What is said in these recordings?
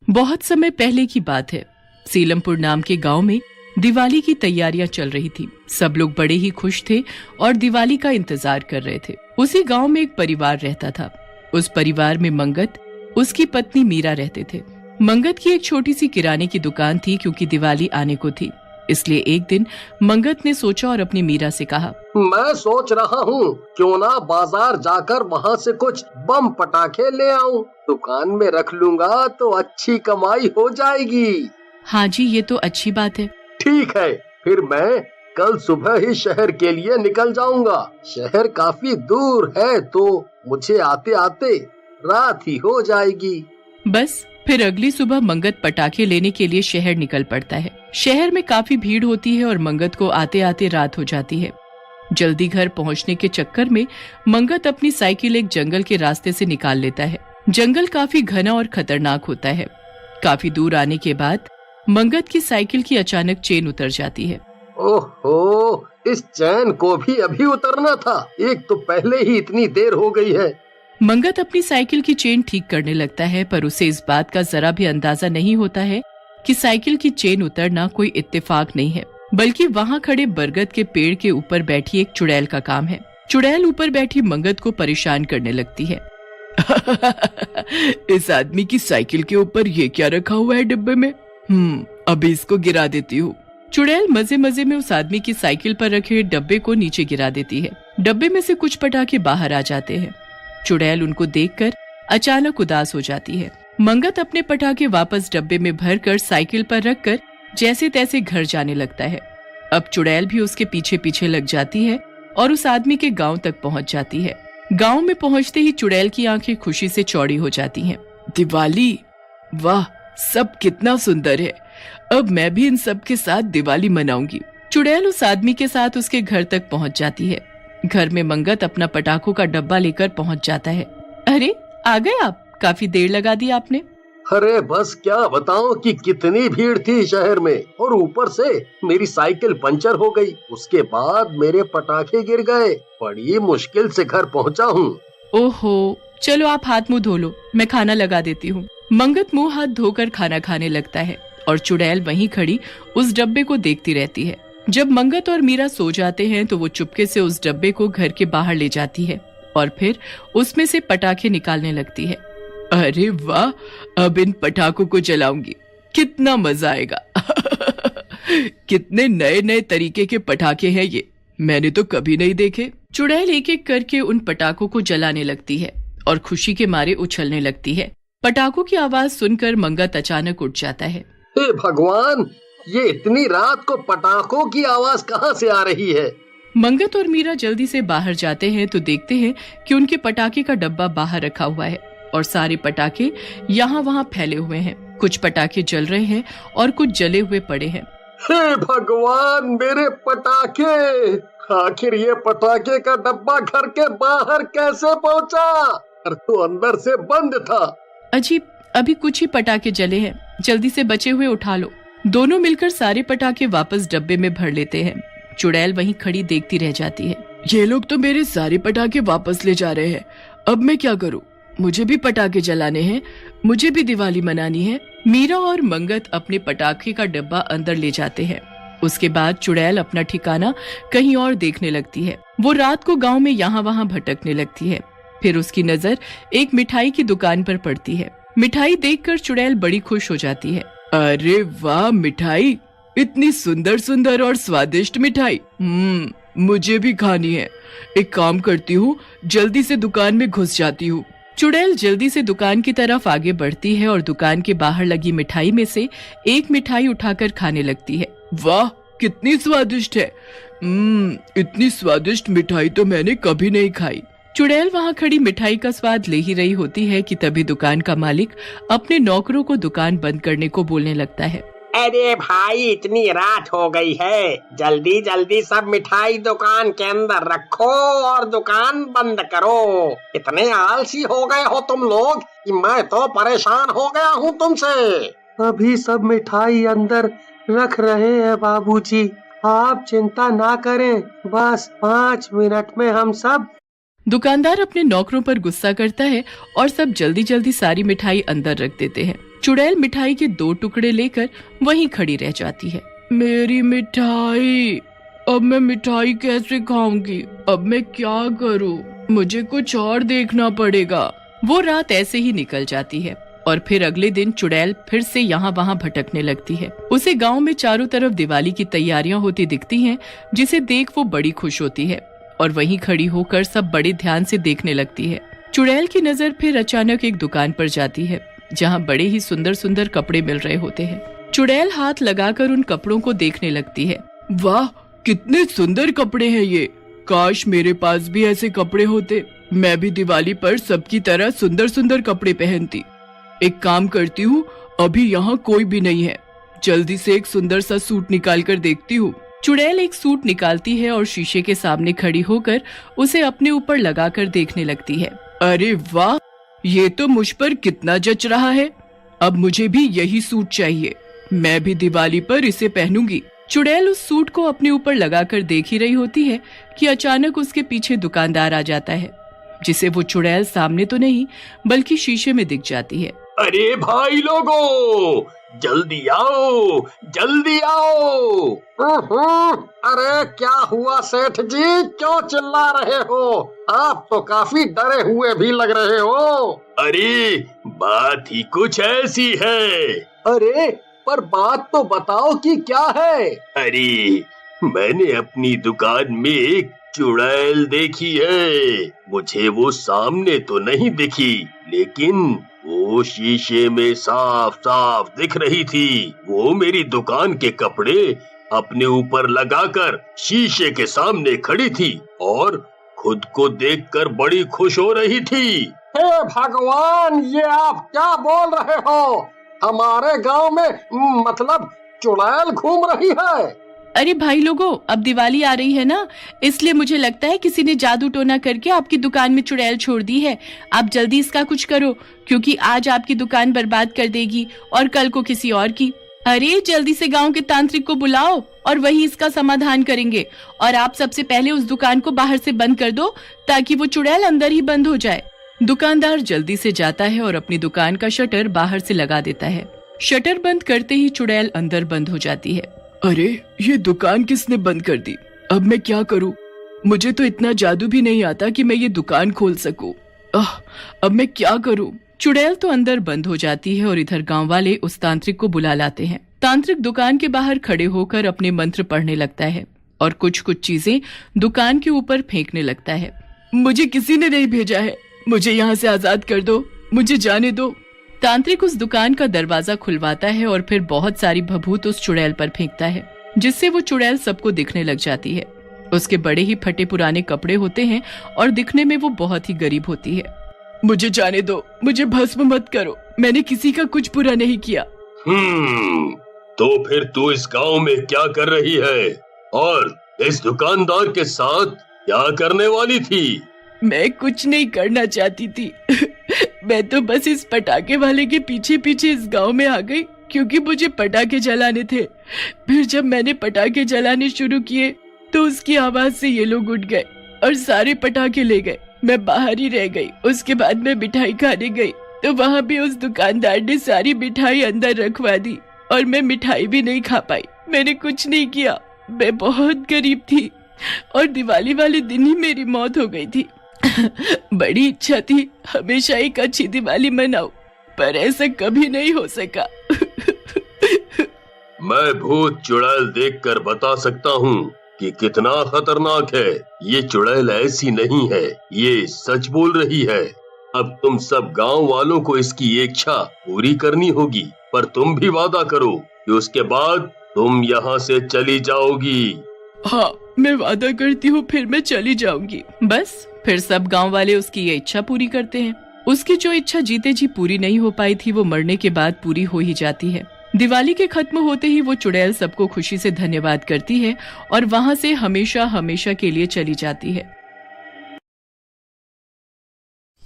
बहुत समय पहले की बात है। सीलमपुर नाम के गांव में दिवाली की तैयारियां चल रही थी। सब लोग बड़े ही खुश थे और दिवाली का इंतजार कर रहे थे। उसी गांव में एक परिवार रहता था। उस परिवार में मंगत, उसकी पत्नी मीरा रहते थे। मंगत की एक छोटी सी किराने की दुकान थी। क्योंकि दिवाली आने को थी, इसलिए एक दिन मंगत ने सोचा और अपनी मीरा से कहा, मैं सोच रहा हूँ क्यों ना बाजार जाकर वहाँ से कुछ बम पटाखे ले आऊं। दुकान में रख लूंगा तो अच्छी कमाई हो जाएगी। हाँ जी, ये तो अच्छी बात है। ठीक है, फिर मैं कल सुबह ही शहर के लिए निकल जाऊंगा। शहर काफी दूर है तो मुझे आते आते रात ही हो जाएगी। बस फिर अगली सुबह मंगत पटाखे लेने के लिए शहर निकल पड़ता है। शहर में काफी भीड़ होती है और मंगत को आते आते रात हो जाती है। जल्दी घर पहुंचने के चक्कर में मंगत अपनी साइकिल एक जंगल के रास्ते से निकाल लेता है। जंगल काफी घना और खतरनाक होता है। काफी दूर आने के बाद मंगत की साइकिल की अचानक चेन उतर जाती है। ओहो, इस चैन को भी अभी उतरना था। एक तो पहले ही इतनी देर हो गई है। मंगत अपनी साइकिल की चेन ठीक करने लगता है, पर उसे इस बात का जरा भी अंदाजा नहीं होता है कि साइकिल की चेन उतरना कोई इत्तेफाक नहीं है, बल्कि वहाँ खड़े बरगद के पेड़ के ऊपर बैठी एक चुड़ैल का काम है। चुड़ैल ऊपर बैठी मंगत को परेशान करने लगती है। इस आदमी की साइकिल के ऊपर ये क्या रखा हुआ है डिब्बे में? अभी इसको गिरा देती हूँ। चुड़ैल मजे मजे में उस आदमी की साइकिल पर रखे डब्बे को नीचे गिरा देती है। डब्बे में से कुछ पटाखे बाहर आ जाते हैं। चुड़ैल उनको देखकर अचानक उदास हो जाती है। मंगत अपने पटाखे वापस डब्बे में भरकर साइकिल पर रखकर जैसे तैसे घर जाने लगता है। अब चुड़ैल भी उसके पीछे पीछे लग जाती है और उस आदमी के गांव तक पहुंच जाती है। गांव में पहुंचते ही चुड़ैल की आंखें खुशी से चौड़ी हो जाती हैं। दिवाली, वाह, सब कितना सुंदर है। अब मैं भी इन सब के साथ दिवाली मनाऊंगी। चुड़ैल उस आदमी के साथ उसके घर तक पहुंच जाती है। घर में मंगत अपना पटाखों का डब्बा लेकर पहुंच जाता है। अरे, आ गए आप? काफी देर लगा दी आपने। अरे बस क्या बताऊं कि कितनी भीड़ थी शहर में, और ऊपर से मेरी साइकिल पंचर हो गई। उसके बाद मेरे पटाखे गिर गए। बड़ी मुश्किल से घर पहुंचा हूँ। ओहो, चलो आप हाथ मुंह धो लो, मैं खाना लगा देती हूँ। मंगत मुंह हाथ धोकर खाना खाने लगता है और चुड़ैल वहीं खड़ी उस डब्बे को देखती रहती है। जब मंगत और मीरा सो जाते हैं तो वो चुपके से उस डब्बे को घर के बाहर ले जाती है और फिर उसमें से पटाखे निकालने लगती है। अरे वाह, अब इन पटाखों को जलाऊंगी, कितना मजा आएगा। कितने नए नए तरीके के पटाखे हैं ये, मैंने तो कभी नहीं देखे। चुड़ैल एक एक करके उन पटाखों को जलाने लगती है और खुशी के मारे उछलने लगती है। पटाखों की आवाज सुनकर मंगत अचानक उठ जाता है। हे भगवान, ये इतनी रात को पटाखों की आवाज कहाँ से आ रही है? मंगत और मीरा जल्दी से बाहर जाते हैं तो देखते हैं कि उनके पटाखे का डब्बा बाहर रखा हुआ है और सारे पटाखे यहाँ वहाँ फैले हुए हैं। कुछ पटाखे जल रहे हैं और कुछ जले हुए पड़े हैं। हे भगवान, मेरे पटाखे! आखिर ये पटाखे का डब्बा घर के बाहर कैसे पहुँचा? तो अंदर से बंद था। अजीब, अभी कुछ ही पटाखे जले हैं, जल्दी से बचे हुए उठा लो। दोनों मिलकर सारे पटाखे वापस डब्बे में भर लेते हैं। चुड़ैल वहीं खड़ी देखती रह जाती है। ये लोग तो मेरे सारे पटाखे वापस ले जा रहे हैं, अब मैं क्या करूं? मुझे भी पटाखे जलाने हैं, मुझे भी दिवाली मनानी है। मीरा और मंगत अपने पटाखे का डब्बा अंदर ले जाते हैं। उसके बाद चुड़ैल अपना ठिकाना कहीं और देखने लगती है। वो रात को गाँव में यहाँ वहाँ भटकने लगती है। फिर उसकी नजर एक मिठाई की दुकान पर पड़ती है। मिठाई देखकर चुड़ैल बड़ी खुश हो जाती है। अरे वाह, मिठाई, इतनी सुंदर सुंदर और स्वादिष्ट मिठाई, मुझे भी खानी है। एक काम करती हूँ, जल्दी से दुकान में घुस जाती हूँ। चुड़ैल जल्दी से दुकान की तरफ आगे बढ़ती है और दुकान के बाहर लगी मिठाई में से एक मिठाई उठाकर खाने लगती है। वाह, कितनी स्वादिष्ट है। इतनी स्वादिष्ट मिठाई तो मैंने कभी नहीं खाई। चुड़ैल वहाँ खड़ी मिठाई का स्वाद ले ही रही होती है कि तभी दुकान का मालिक अपने नौकरों को दुकान बंद करने को बोलने लगता है। अरे भाई, इतनी रात हो गई है, जल्दी जल्दी सब मिठाई दुकान के अंदर रखो और दुकान बंद करो। इतने आलसी हो गए हो तुम लोग कि मैं तो परेशान हो गया हूँ तुमसे। अभी सब मिठाई अंदर रख रहे हैं बाबूजी, आप चिंता ना करें, बस 5 मिनट में हम सब। दुकानदार अपने नौकरों पर गुस्सा करता है और सब जल्दी जल्दी सारी मिठाई अंदर रख देते हैं। चुड़ैल मिठाई के 2 टुकड़े लेकर वहीं खड़ी रह जाती है। मेरी मिठाई, अब मैं मिठाई कैसे खाऊंगी? अब मैं क्या करूं? मुझे कुछ और देखना पड़ेगा। वो रात ऐसे ही निकल जाती है और फिर अगले दिन चुड़ैल फिर से यहाँ वहाँ भटकने लगती है। उसे गांव में चारों तरफ दिवाली की तैयारियां होती दिखती हैं, जिसे देख वो बड़ी खुश होती है और वहीं खड़ी होकर सब बड़े ध्यान से देखने लगती है। चुड़ैल की नजर फिर अचानक एक दुकान पर जाती है, जहाँ बड़े ही सुंदर सुंदर कपड़े मिल रहे होते हैं। चुड़ैल हाथ लगाकर उन कपड़ों को देखने लगती है। वाह, कितने सुंदर कपड़े हैं ये! काश मेरे पास भी ऐसे कपड़े होते। मैं भी दिवाली पर सबकी तरह सुंदर सुंदर कपड़े पहनती। एक काम करती हूँ, अभी यहाँ कोई भी नहीं है, जल्दी से एक सुंदर सा सूट निकाल कर देखती हूँ। चुड़ैल एक सूट निकालती है और शीशे के सामने खड़ी होकर उसे अपने ऊपर लगाकर देखने लगती है। अरे वाह, ये तो मुझ पर कितना जच रहा है। अब मुझे भी यही सूट चाहिए, मैं भी दिवाली पर इसे पहनूंगी। चुड़ैल उस सूट को अपने ऊपर लगाकर देख ही रही होती है कि अचानक उसके पीछे दुकानदार आ जाता है, जिसे वो चुड़ैल सामने तो नहीं बल्कि शीशे में दिख जाती है। अरे भाई लोगों, जल्दी आओ, जल्दी आओ। अरे क्या हुआ सेठ जी, क्यों चिल्ला रहे हो? आप तो काफी डरे हुए भी लग रहे हो। अरे बात ही कुछ ऐसी है। अरे पर बात तो बताओ कि क्या है? अरे मैंने अपनी दुकान में एक चुड़ैल देखी है। मुझे वो सामने तो नहीं दिखी, लेकिन वो शीशे में साफ साफ दिख रही थी। वो मेरी दुकान के कपड़े अपने ऊपर लगाकर शीशे के सामने खड़ी थी और खुद को देखकर बड़ी खुश हो रही थी। हे भगवान, ये आप क्या बोल रहे हो? हमारे गांव में मतलब चुड़ैल घूम रही है? अरे भाई लोगों, अब दिवाली आ रही है ना, इसलिए मुझे लगता है किसी ने जादू टोना करके आपकी दुकान में चुड़ैल छोड़ दी है। आप जल्दी इसका कुछ करो, क्योंकि आज आपकी दुकान बर्बाद कर देगी और कल को किसी और की। अरे जल्दी से गांव के तांत्रिक को बुलाओ और वही इसका समाधान करेंगे। और आप सबसे पहले उस दुकान को बाहर से बंद कर दो, ताकि वो चुड़ैल अंदर ही बंद हो जाए। दुकानदार जल्दी से जाता है और अपनी दुकान का शटर बाहर से लगा देता है। शटर बंद करते ही चुड़ैल अंदर बंद हो जाती है। अरे ये दुकान किसने बंद कर दी? अब मैं क्या करूं? मुझे तो इतना जादू भी नहीं आता कि मैं ये दुकान खोल सकूं। अब मैं क्या करूं? चुड़ैल तो अंदर बंद हो जाती है और इधर गांव वाले उस तांत्रिक को बुला लाते हैं। तांत्रिक दुकान के बाहर खड़े होकर अपने मंत्र पढ़ने लगता है और कुछ कुछ चीजें दुकान के ऊपर फेंकने लगता है। मुझे किसी ने नहीं भेजा है, मुझे यहाँ से आजाद कर दो, मुझे जाने दो। तांत्रिक उस दुकान का दरवाजा खुलवाता है और फिर बहुत सारी भभूत उस चुड़ैल पर फेंकता है, जिससे वो चुड़ैल सबको दिखने लग जाती है। उसके बड़े ही फटे पुराने कपड़े होते हैं और दिखने में वो बहुत ही गरीब होती है। मुझे जाने दो, मुझे भस्म मत करो, मैंने किसी का कुछ बुरा नहीं किया। तो फिर तू इस गांव में क्या कर रही है और इस दुकानदार के साथ क्या करने वाली थी? मैं कुछ नहीं करना चाहती थी मैं तो बस इस पटाखे वाले के पीछे पीछे इस गांव में आ गई, क्योंकि मुझे पटाखे जलाने थे। फिर जब मैंने पटाखे जलाने शुरू किए तो उसकी आवाज से ये लोग उठ गए और सारे पटाखे ले गए। मैं बाहर ही रह गई। उसके बाद मैं मिठाई खाने गई तो वहाँ भी उस दुकानदार ने सारी मिठाई अंदर रखवा दी और मैं मिठाई भी नहीं खा पाई। मैंने कुछ नहीं किया, मैं बहुत गरीब थी और दिवाली वाले दिन ही मेरी मौत हो गई थी। बड़ी इच्छा थी हमेशा एक अच्छी दिवाली मनाऊं, पर ऐसा कभी नहीं हो सका। मैं भूत चुड़ैल देखकर बता सकता हूँ कि कितना खतरनाक है। ये चुड़ैल ऐसी नहीं है, ये सच बोल रही है। अब तुम सब गांव वालों को इसकी इच्छा पूरी करनी होगी, पर तुम भी वादा करो कि उसके बाद तुम यहाँ से चली जाओगी। हाँ, मैं वादा करती हूँ, फिर मैं चली जाऊंगी। बस फिर सब गांव वाले उसकी ये इच्छा पूरी करते हैं। उसकी जो इच्छा जीते जी पूरी नहीं हो पाई थी, वो मरने के बाद पूरी हो ही जाती है। दिवाली के खत्म होते ही वो चुड़ैल सबको खुशी से धन्यवाद करती है और वहाँ से हमेशा हमेशा के लिए चली जाती है।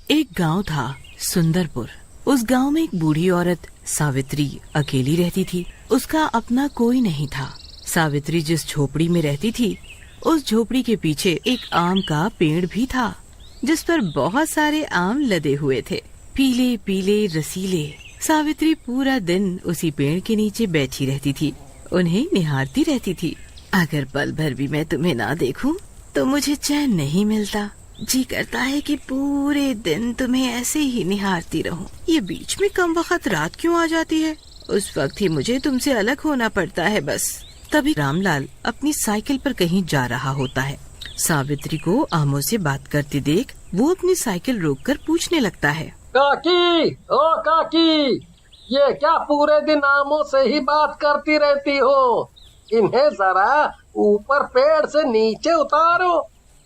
एक गांव था, सुंदरपुर। उस गांव में एक बूढ़ी औरत सावित्री अकेली रहती थी। उसका अपना कोई नहीं था। सावित्री जिस झोपड़ी में रहती थी, उस झोपड़ी के पीछे एक आम का पेड़ भी था, जिस पर बहुत सारे आम लदे हुए थे। पीले पीले रसीले सावित्री पूरा दिन उसी पेड़ के नीचे बैठी रहती थी, उन्हें निहारती रहती थी। अगर पल भर भी मैं तुम्हें ना देखूं, तो मुझे चैन नहीं मिलता। जी करता है कि पूरे दिन तुम्हें ऐसे ही निहारती रहूं। ये बीच में कम वक्त रात क्यों आ जाती है? उस वक्त ही मुझे तुमसे अलग होना पड़ता है बस। तभी रामलाल अपनी साइकिल पर कहीं जा रहा होता है। सावित्री को आमों से बात करते देख वो अपनी साइकिल रोककर पूछने लगता है, काकी, ओ काकी, ये क्या पूरे दिन आमों से ही बात करती रहती हो? इन्हें जरा ऊपर पेड़ से नीचे उतारो,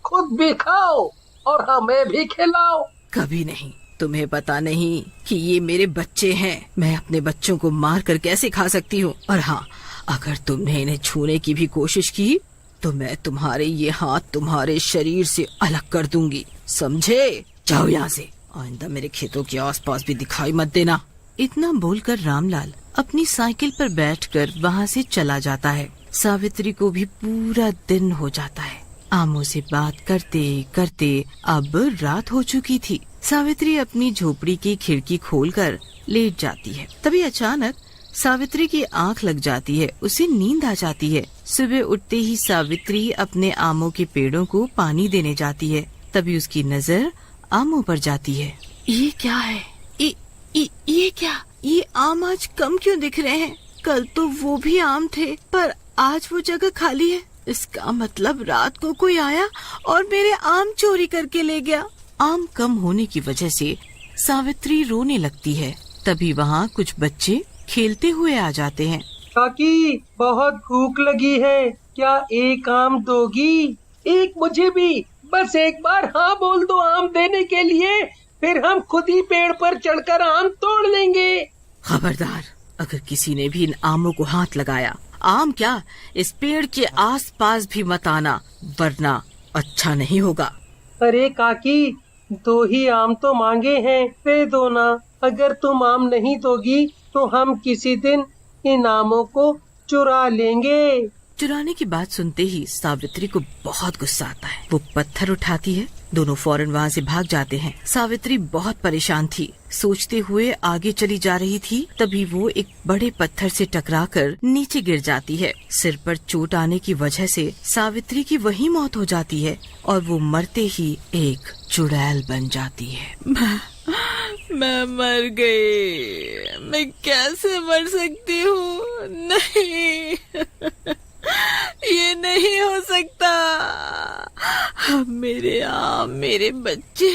खुद भी खाओ और हमें भी खिलाओ। कभी नहीं, तुम्हें पता नहीं कि ये मेरे बच्चे हैं। मैं अपने बच्चों को मार कर कैसे खा सकती हूँ? और हाँ, अगर तुमने इन्हें छूने की भी कोशिश की तो मैं तुम्हारे ये हाथ तुम्हारे शरीर से अलग कर दूंगी, समझे? जाओ यहाँ से, आइंदा मेरे खेतों के आसपास भी दिखाई मत देना। इतना बोलकर रामलाल अपनी साइकिल पर बैठकर वहाँ से चला जाता है। सावित्री को भी पूरा दिन हो जाता है। आमों से बात करते करते अब रात हो चुकी थी। सावित्री अपनी झोपड़ी की खिड़की खोलकर लेट जाती है। तभी अचानक सावित्री की आंख लग जाती है, उसे नींद आ जाती है। सुबह उठते ही सावित्री अपने आमों के पेड़ों को पानी देने जाती है। तभी उसकी नजर आमों पर जाती है। ये क्या है? ये क्या? ये आम आज कम क्यों दिख रहे हैं? कल तो वो भी आम थे, पर आज वो जगह खाली है। इसका मतलब रात को कोई आया और मेरे आम चोरी करके ले गया। आम कम होने की वजह से सावित्री रोने लगती है। तभी वहाँ कुछ बच्चे खेलते हुए आ जाते हैं। काकी, बहुत भूख लगी है, क्या एक आम दोगी? एक मुझे भी, बस एक बार हाँ बोल दो आम देने के लिए, फिर हम खुद ही पेड़ पर चढ़कर आम तोड़ लेंगे। खबरदार, अगर किसी ने भी इन आमों को हाथ लगाया, आम क्या इस पेड़ के आसपास भी मत आना, वरना अच्छा नहीं होगा। अरे काकी, 2 ही आम तो मांगे हैं, दे दो ना। अगर तुम आम नहीं दोगी तो हम किसी दिन इन आमों को चुरा लेंगे। चुराने की बात सुनते ही सावित्री को बहुत गुस्सा आता है। वो पत्थर उठाती है, दोनों फौरन वहाँ से भाग जाते हैं। सावित्री बहुत परेशान थी, सोचते हुए आगे चली जा रही थी। तभी वो एक बड़े पत्थर से टकराकर नीचे गिर जाती है। सिर पर चोट आने की वजह से सावित्री की वहीं मौत हो जाती है और वो मरते ही एक चुड़ैल बन जाती है। मैं मर गई, मैं कैसे मर सकती हूँ? नहीं, ये नहीं हो सकता। अब मेरे आम, मेरे बच्चे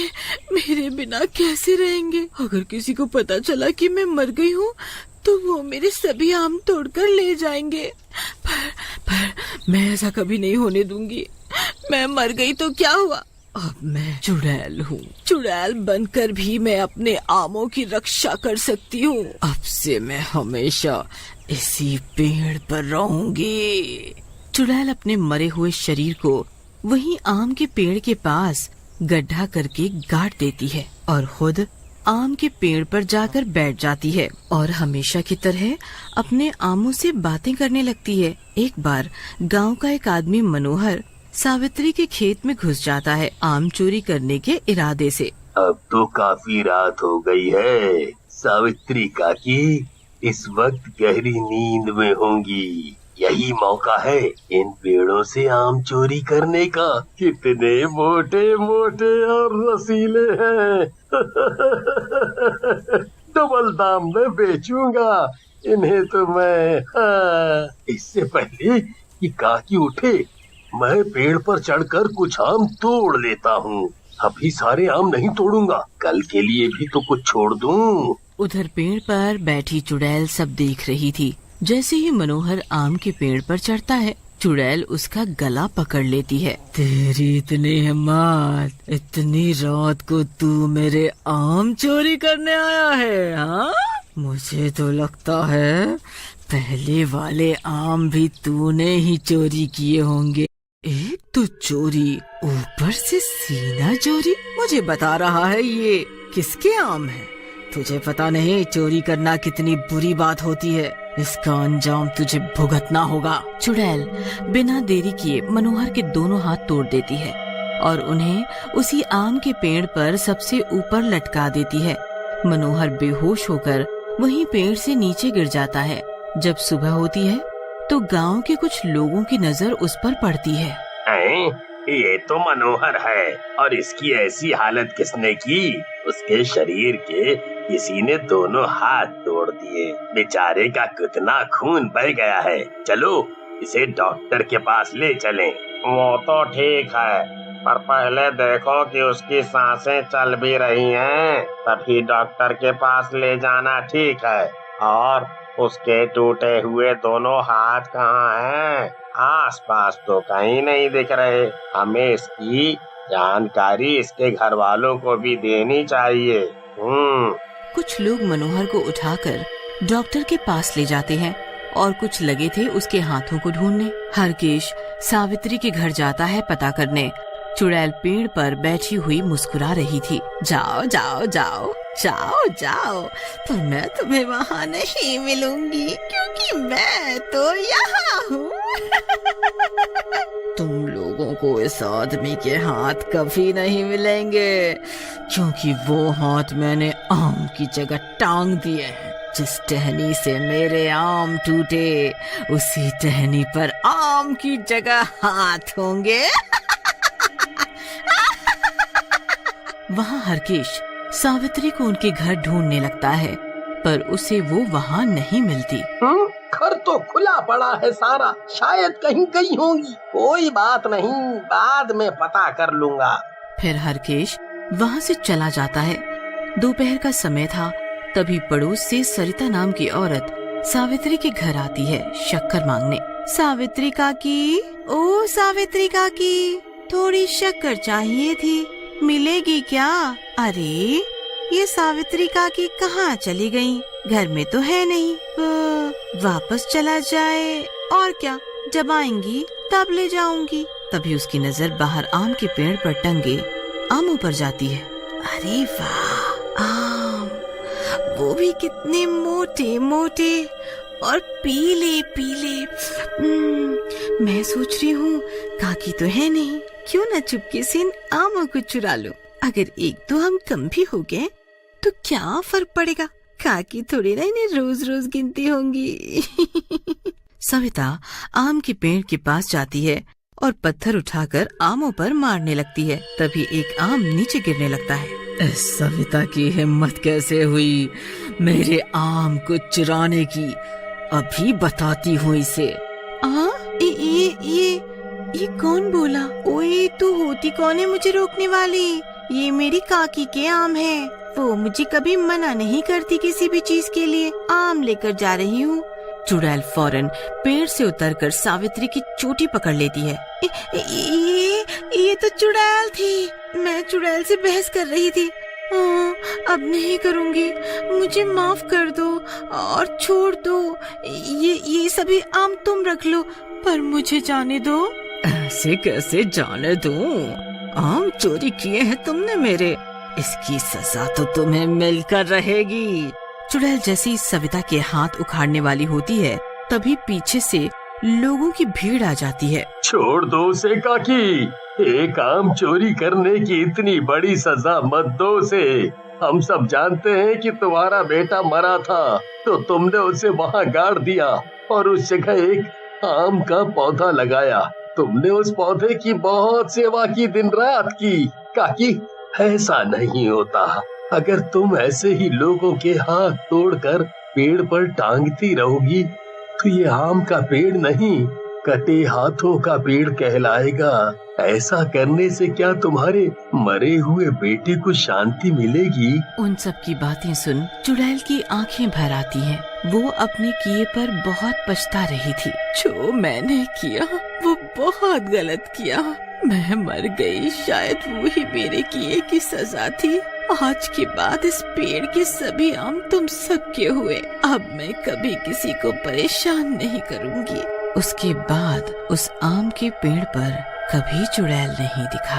मेरे बिना कैसे रहेंगे? अगर किसी को पता चला कि मैं मर गई हूँ तो वो मेरे सभी आम तोड़कर ले जाएंगे। पर मैं ऐसा कभी नहीं होने दूंगी। मैं मर गई तो क्या हुआ? अब मैं चुड़ैल हूँ। चुड़ैल बनकर भी मैं अपने आमों की रक्षा कर सकती हूँ। अब से मैं हमेशा इसी पेड़ पर रहूंगी। चुड़ैल अपने मरे हुए शरीर को वहीं आम के पेड़ के पास गड्ढा करके गाड़ देती है और खुद आम के पेड़ पर जाकर बैठ जाती है और हमेशा की तरह अपने आमों से बातें करने लगती है। एक बार गांव का एक आदमी मनोहर सावित्री के खेत में घुस जाता है आम चोरी करने के इरादे से। अब तो काफी रात हो गई है। सावित्री काकी इस वक्त गहरी नींद में होंगी। यही मौका है इन पेड़ों से आम चोरी करने का। कितने मोटे मोटे और रसीले हैं। डबल दाम में बेचूंगा इन्हें तो मैं। इससे पहले कि काकी उठे, मैं पेड़ पर चढ़कर कुछ आम तोड़ लेता हूँ। अभी सारे आम नहीं तोड़ूंगा, कल के लिए भी तो कुछ छोड़ दूँ। उधर पेड़ पर बैठी चुड़ैल सब देख रही थी। जैसे ही मनोहर आम के पेड़ पर चढ़ता है, चुड़ैल उसका गला पकड़ लेती है। तेरी इतनी हिम्मत, इतनी रात को तू मेरे आम चोरी करने आया है? हाँ, मुझे तो लगता है पहले वाले आम भी तूने ही चोरी किए होंगे। एक तो चोरी, ऊपर से सीना चोरी। मुझे बता रहा है ये किसके आम है? तुझे पता नहीं चोरी करना कितनी बुरी बात होती है। इसका अंजाम तुझे भुगतना होगा। चुड़ैल बिना देरी किए मनोहर के दोनों हाथ तोड़ देती है और उन्हें उसी आम के पेड़ पर सबसे ऊपर लटका देती है। मनोहर बेहोश होकर वहीं पेड़ से नीचे गिर जाता है। जब सुबह होती है तो गांव के कुछ लोगों की नजर उस पर पड़ती है। ये तो मनोहर है, और इसकी ऐसी हालत किसने की? उसके शरीर के किसी ने दोनों हाथ तोड़ दिए। बेचारे का कितना खून बह गया है। चलो इसे डॉक्टर के पास ले चलें। वो तो ठीक है, पर पहले देखो कि उसकी सांसें चल भी रही हैं, तभी डॉक्टर के पास ले जाना ठीक है। और उसके टूटे हुए दोनों हाथ कहाँ हैं? आसपास तो कहीं नहीं दिख रहे। हमें इसकी जानकारी इसके घर वालों को भी देनी चाहिए। कुछ लोग मनोहर को उठाकर डॉक्टर के पास ले जाते हैं और कुछ लगे थे उसके हाथों को ढूंढने। हरकेश सावित्री के घर जाता है पता करने। चुड़ैल पेड़ पर बैठी हुई मुस्कुरा रही थी। जाओ जाओ जाओ जाओ जाओ, पर मैं तुम्हें वहाँ नहीं मिलूंगी क्योंकि मैं तो यहाँ हूँ। तुम लोगों को इस आदमी के हाथ कभी नहीं मिलेंगे, क्योंकि वो हाथ मैंने आम की जगह टांग दिए हैं। जिस टहनी से मेरे आम टूटे, उसी टहनी पर आम की जगह हाथ होंगे। वहाँ हरकेश सावित्री को उनके घर ढूंढने लगता है, पर उसे वो वहाँ नहीं मिलती। घर तो खुला पड़ा है सारा, शायद कहीं गई होंगी। कोई बात नहीं, बाद में पता कर लूंगा। फिर हरकेश वहाँ से चला जाता है। दोपहर का समय था, तभी पड़ोस से सरिता नाम की औरत सावित्री के घर आती है शक्कर मांगने। सावित्री काकी, ओ सावित्री काकी, थोड़ी शक्कर चाहिए थी, मिलेगी क्या? अरे ये सावित्री काकी कहाँ चली गई? घर में तो है नहीं। वापस चला जाए, और क्या, जब आएंगी तब ले जाऊंगी। तभी उसकी नजर बाहर आम के पेड़ पर टंगे आमों पर जाती है। अरे वाह, आम, वो भी कितने मोटे मोटे और पीले पीले। मैं सोच रही हूँ काकी तो है नहीं, क्यों न चुपके से इन आमों को चुरा लो। अगर एक दो हम कम भी हो गए तो क्या फर्क पड़ेगा, काकी थोड़ी ना इन्हें रोज रोज गिनती होंगी। सविता आम के पेड़ के पास जाती है और पत्थर उठाकर आमों पर मारने लगती है। तभी एक आम नीचे गिरने लगता है। सविता की हिम्मत कैसे हुई मेरे आम को चुराने की? अभी बताती हूँ इसे। ये कौन बोला? ओए तू होती कौन है मुझे रोकने वाली? ये मेरी काकी के आम है, वो मुझे कभी मना नहीं करती किसी भी चीज के लिए। आम लेकर जा रही हूँ। चुड़ैल फौरन पेड़ से उतरकर सावित्री की चोटी पकड़ लेती है। ये तो चुड़ैल थी, मैं चुड़ैल से बहस कर रही थी। अब नहीं करूँगी, मुझे माफ कर दो और छोड़ दो। ये सभी आम तुम रख लो, पर मुझे जाने दो। ऐसे कैसे जाने दूं? आम चोरी किए हैं तुमने मेरे, इसकी सजा तो तुम्हें मिलकर रहेगी। चुड़ैल जैसी सविता के हाथ उखाड़ने वाली होती है, तभी पीछे से लोगों की भीड़ आ जाती है। छोड़ दो उसे काकी, एक आम चोरी करने की इतनी बड़ी सजा मत दो उसे। हम सब जानते हैं कि तुम्हारा बेटा मरा था, तो तुमने उसे वहाँ गाड़ दिया और उस जगह एक आम का पौधा लगाया। तुमने उस पौधे की बहुत सेवा की, दिन रात की। काकी, ऐसा नहीं होता। अगर तुम ऐसे ही लोगों के हाथ तोड़कर पेड़ पर टांगती रहोगी तो ये आम का पेड़ नहीं, कटे हाथों का पेड़ कहलाएगा। ऐसा करने से क्या तुम्हारे मरे हुए बेटे को शांति मिलेगी? उन सब की बातें सुन चुड़ैल की आंखें भर आती हैं। वो अपने किए पर बहुत पछता रही थी। जो मैंने किया वो बहुत गलत किया। मैं मर गई, शायद वो ही मेरे किए की सजा थी। आज के बाद इस पेड़ के सभी आम तुम सबके हुए। अब मैं कभी किसी को परेशान नहीं करूँगी। उसके बाद उस आम के पेड़ पर कभी चुड़ैल नहीं दिखा।